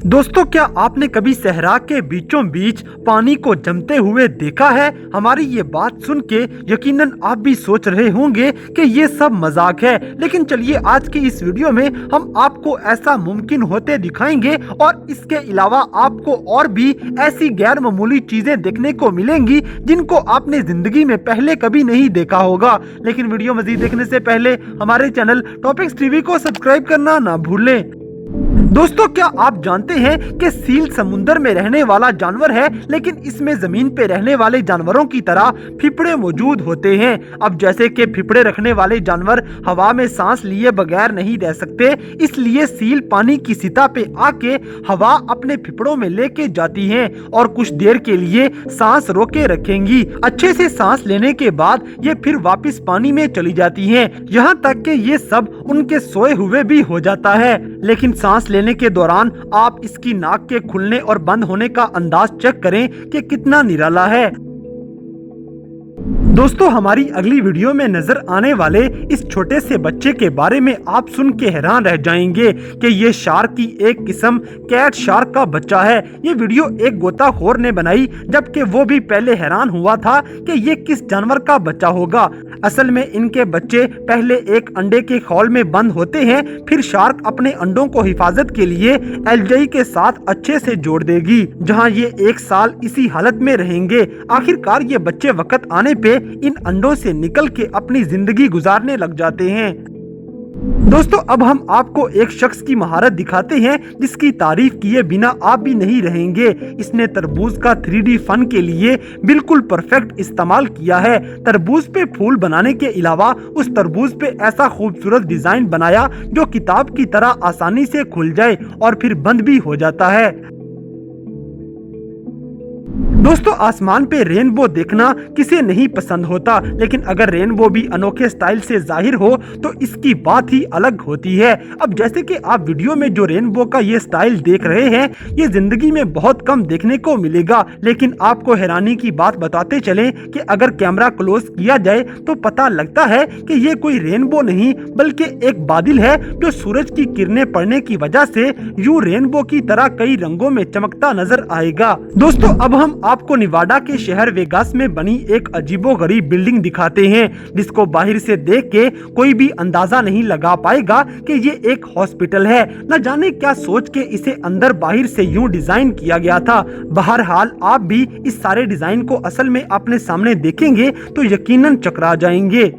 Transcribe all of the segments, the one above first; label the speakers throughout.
Speaker 1: दोस्तों, क्या आपने कभी सहरा के बीचों बीच पानी को जमते हुए देखा है? हमारी ये बात सुन के यकीनन आप भी सोच रहे होंगे कि ये सब मजाक है, लेकिन चलिए आज की इस वीडियो में हम आपको ऐसा मुमकिन होते दिखाएंगे और इसके अलावा आपको और भी ऐसी गैर मामूली चीजें देखने को मिलेंगी जिनको आपने जिंदगी में पहले कभी नहीं देखा होगा। लेकिन वीडियो मजीद देखने से पहले हमारे चैनल टॉपिक्स टीवी को सब्सक्राइब करना ना भूलें। दोस्तों, क्या आप जानते हैं कि सील समुद्र में रहने वाला जानवर है, लेकिन इसमें जमीन पे रहने वाले जानवरों की तरह फिफड़े मौजूद होते हैं। अब जैसे कि फिफड़े रखने वाले जानवर हवा में सांस लिए बगैर नहीं रह सकते, इसलिए सील पानी की सतह पे आके हवा अपने फिफड़ों में लेके जाती हैं और कुछ देर के लिए सांस रोके रखेंगी। अच्छे से सांस लेने के बाद ये फिर वापस पानी में चली जाती हैं, यहाँ तक कि ये सब उनके सोए हुए भी हो जाता है। लेकिन सांस लेने के दौरान आप इसकी नाक के खुलने और बंद होने का अंदाज चेक करें कि कितना निराला है। दोस्तों, हमारी अगली वीडियो में नजर आने वाले इस छोटे से बच्चे के बारे में आप सुन के हैरान रह जाएंगे कि ये शार्क की एक किस्म कैट शार्क का बच्चा है। ये वीडियो एक गोताखोर ने बनाई, जबकि वो भी पहले हैरान हुआ था कि ये किस जानवर का बच्चा होगा। असल में इनके बच्चे पहले एक अंडे के खौल में बंद होते हैं, फिर शार्क अपने अंडों को हिफाजत के लिए एलजाई के साथ अच्छे से जोड़ देगी, जहां ये 1 साल इसी हालत में रहेंगे। आखिरकार ये बच्चे वक्त आने पे इन अंडों से निकल के अपनी जिंदगी गुजारने लग जाते हैं। दोस्तों, अब हम आपको एक शख्स की महारत दिखाते हैं जिसकी तारीफ किए बिना आप भी नहीं रहेंगे। इसने तरबूज का 3D फन के लिए बिल्कुल परफेक्ट इस्तेमाल किया है। तरबूज पे फूल बनाने के अलावा उस तरबूज पे ऐसा खूबसूरत डिजाइन बनाया जो किताब की तरह आसानी से खुल जाए और फिर बंद भी हो जाता है। दोस्तों, आसमान पे रेनबो देखना किसे नहीं पसंद होता, लेकिन अगर रेनबो भी अनोखे स्टाइल से जाहिर हो तो इसकी बात ही अलग होती है। अब जैसे कि आप वीडियो में जो रेनबो का ये स्टाइल देख रहे हैं, ये जिंदगी में बहुत कम देखने को मिलेगा। लेकिन आपको हैरानी की बात बताते चलें कि अगर कैमरा क्लोज किया जाए तो पता लगता है कि ये कोई रेनबो नहीं बल्कि एक बादल है जो सूरज की किरणें पड़ने की वजह से यूं रेनबो की तरह कई रंगों में चमकता नजर आएगा। दोस्तों, अब हम आपको निवाडा के शहर वेगास में बनी एक अजीबोगरीब बिल्डिंग दिखाते हैं, जिसको बाहर से देख के कोई भी अंदाजा नहीं लगा पाएगा कि ये एक हॉस्पिटल है। न जाने क्या सोच के इसे अंदर बाहर से यूं डिजाइन किया गया था। बहरहाल आप भी इस सारे डिजाइन को असल में अपने सामने देखेंगे तो यकीनन चकरा जाएंगे।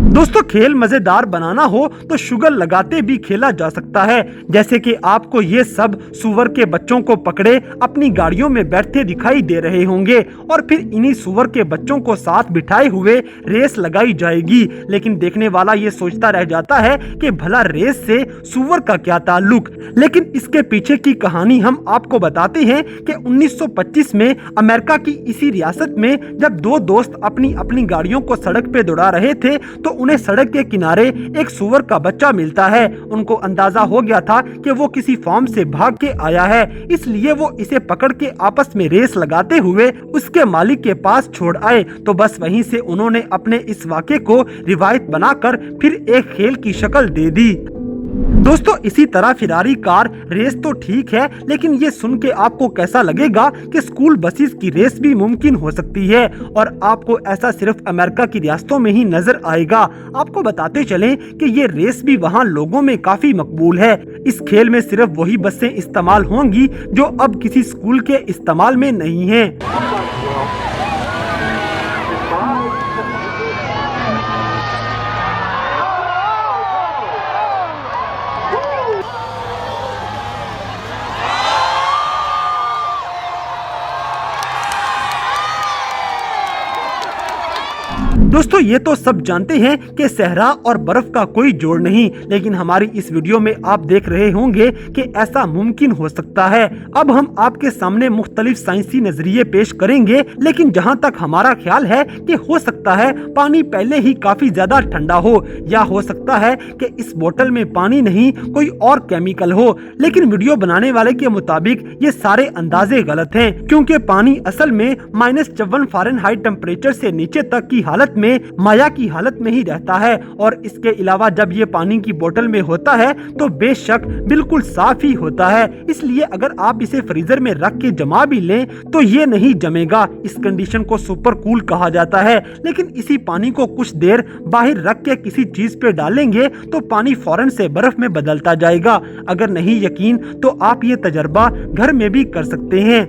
Speaker 1: दोस्तों, खेल मजेदार बनाना हो तो शुगर लगाते भी खेला जा सकता है। जैसे कि आपको ये सब सुअर के बच्चों को पकड़े अपनी गाड़ियों में बैठते दिखाई दे रहे होंगे और फिर इन्हीं सुअर के बच्चों को साथ बिठाए हुए रेस लगाई जाएगी। लेकिन देखने वाला ये सोचता रह जाता है कि भला रेस से सुअर का क्या ताल्लुक। लेकिन इसके पीछे की कहानी हम आपको बताते हैं कि 1925 में अमेरिका की इसी रियासत में जब 2 दोस्त अपनी अपनी गाड़ियों को सड़क पे दौड़ा रहे थे तो उन्हें सड़क के किनारे एक सुअर का बच्चा मिलता है। उनको अंदाजा हो गया था कि वो किसी फार्म से भाग के आया है, इसलिए वो इसे पकड़ के आपस में रेस लगाते हुए उसके मालिक के पास छोड़ आए। तो बस वहीं से उन्होंने अपने इस वाक़े को रिवायत बनाकर फिर एक खेल की शक्ल दे दी। दोस्तों, इसी तरह फिरारी कार रेस तो ठीक है, लेकिन ये सुन के आपको कैसा लगेगा कि स्कूल बसेस की रेस भी मुमकिन हो सकती है और आपको ऐसा सिर्फ अमेरिका की रियासतों में ही नजर आएगा। आपको बताते चलें कि ये रेस भी वहाँ लोगों में काफी मकबूल है। इस खेल में सिर्फ वही बसें इस्तेमाल होंगी जो अब किसी स्कूल के इस्तेमाल में नहीं है। दोस्तों, ये तो सब जानते हैं कि सहरा और बर्फ का कोई जोड़ नहीं, लेकिन हमारी इस वीडियो में आप देख रहे होंगे कि ऐसा मुमकिन हो सकता है। अब हम आपके सामने मुख्तलिफ साइंसी नजरिए पेश करेंगे, लेकिन जहां तक हमारा ख्याल है कि हो सकता है पानी पहले ही काफी ज्यादा ठंडा हो, या हो सकता है कि इस बोतल में पानी नहीं कोई और केमिकल हो। लेकिन वीडियो बनाने वाले के मुताबिक ये सारे अंदाजे गलत हैं, क्योंकि पानी असल में -54 फ़ारेनहाइट टेम्परेचर से नीचे तक की हालत में माया की हालत में ही रहता है। और इसके अलावा जब ये पानी की बोतल में होता है तो बेशक बिल्कुल साफ ही होता है। इसलिए अगर आप इसे फ्रीजर में रख के जमा भी लें तो ये नहीं जमेगा। इस कंडीशन को सुपर कूल कहा जाता है। लेकिन इसी पानी को कुछ देर बाहर रख के किसी चीज पे डालेंगे तो पानी फौरन से बर्फ में बदलता जाएगा। अगर नहीं यकीन तो आप ये तजर्बा घर में भी कर सकते हैं।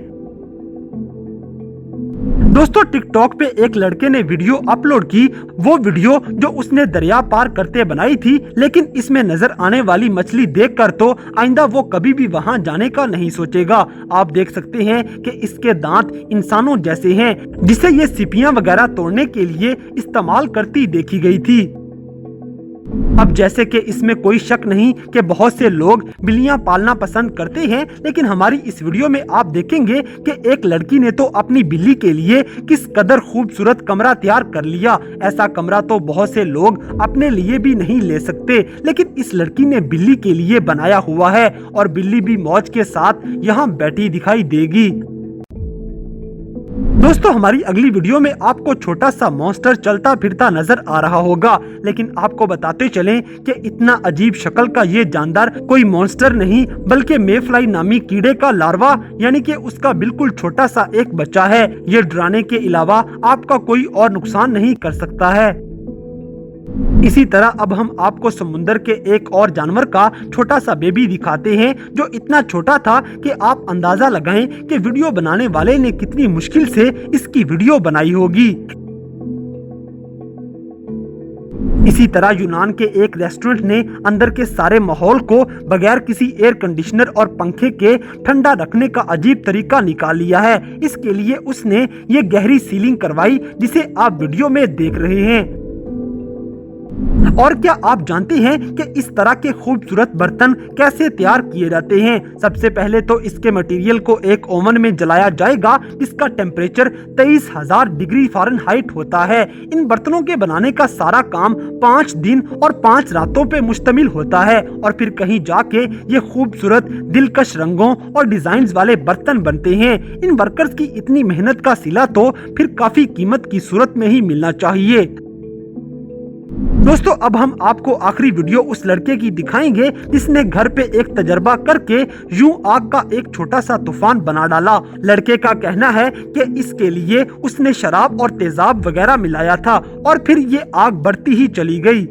Speaker 1: दोस्तों, टिकटॉक पे एक लड़के ने वीडियो अपलोड की। वो वीडियो जो उसने दरिया पार करते बनाई थी, लेकिन इसमें नजर आने वाली मछली देखकर तो आइंदा वो कभी भी वहां जाने का नहीं सोचेगा। आप देख सकते हैं कि इसके दांत इंसानों जैसे हैं, जिसे ये सीपियां वगैरह तोड़ने के लिए इस्तेमाल करती देखी गई थी। अब जैसे कि इसमें कोई शक नहीं कि बहुत से लोग बिल्लियां पालना पसंद करते हैं, लेकिन हमारी इस वीडियो में आप देखेंगे कि एक लड़की ने तो अपनी बिल्ली के लिए किस कदर खूबसूरत कमरा तैयार कर लिया। ऐसा कमरा तो बहुत से लोग अपने लिए भी नहीं ले सकते, लेकिन इस लड़की ने बिल्ली के लिए बनाया हुआ है और बिल्ली भी मौज के साथ यहाँ बैठी दिखाई देगी। दोस्तों, हमारी अगली वीडियो में आपको छोटा सा मॉन्स्टर चलता फिरता नजर आ रहा होगा, लेकिन आपको बताते चलें कि इतना अजीब शक्ल का ये जानदार कोई मॉन्स्टर नहीं बल्कि मेफ्लाई नामी कीड़े का लार्वा यानी कि उसका बिल्कुल छोटा सा एक बच्चा है। ये डराने के अलावा आपका कोई और नुकसान नहीं कर सकता है। इसी तरह अब हम आपको समुंदर के एक और जानवर का छोटा सा बेबी दिखाते हैं, जो इतना छोटा था कि आप अंदाजा लगाएं कि वीडियो बनाने वाले ने कितनी मुश्किल से इसकी वीडियो बनाई होगी। इसी तरह यूनान के एक रेस्टोरेंट ने अंदर के सारे माहौल को बगैर किसी एयर कंडीशनर और पंखे के ठंडा रखने का अजीब तरीका निकाल लिया है। इसके लिए उसने ये गहरी सीलिंग करवाई जिसे आप वीडियो में देख रहे हैं। और क्या आप जानते हैं कि इस तरह के खूबसूरत बर्तन कैसे तैयार किए जाते हैं? सबसे पहले तो इसके मटेरियल को एक ओवन में जलाया जाएगा जिसका टेम्परेचर 23,000 डिग्री फ़ारेनहाइट होता है। इन बर्तनों के बनाने का सारा काम 5 दिन और 5 रातों पे मुश्तमिल होता है और फिर कहीं जाके ये खूबसूरत दिलकश रंगों और डिजाइन वाले बर्तन बनते हैं। इन वर्कर्स की इतनी मेहनत का सिला तो फिर काफी कीमत की सूरत में ही मिलना चाहिए। दोस्तों, अब हम आपको आखिरी वीडियो उस लड़के की दिखाएंगे जिसने घर पे एक तजर्बा करके यूं आग का एक छोटा सा तूफान बना डाला। लड़के का कहना है कि इसके लिए उसने शराब और तेजाब वगैरह मिलाया था और फिर ये आग बढ़ती ही चली गई।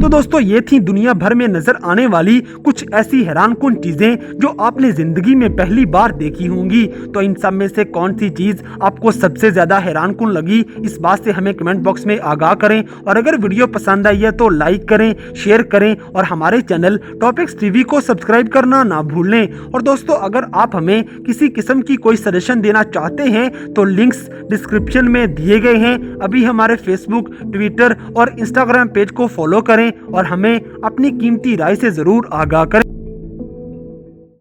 Speaker 1: तो दोस्तों, ये थी दुनिया भर में नजर आने वाली कुछ ऐसी हैरानकुन चीजें जो आपने जिंदगी में पहली बार देखी होंगी। तो इन सब में से कौन सी चीज आपको सबसे ज्यादा हैरानकुन लगी, इस बात से हमें कमेंट बॉक्स में आगाह करें। और अगर वीडियो पसंद आई है तो लाइक करें, शेयर करें और हमारे चैनल टॉपिक्स टीवी को सब्सक्राइब करना ना भूलें। और दोस्तों, अगर आप हमें किसी किस्म की कोई सजेशन देना चाहते हैं तो लिंक्स डिस्क्रिप्शन में दिए गए हैं। अभी हमारे फेसबुक, ट्विटर और इंस्टाग्राम पेज को फॉलो करें और हमें अपनी कीमती राय से जरूर आगाह करें।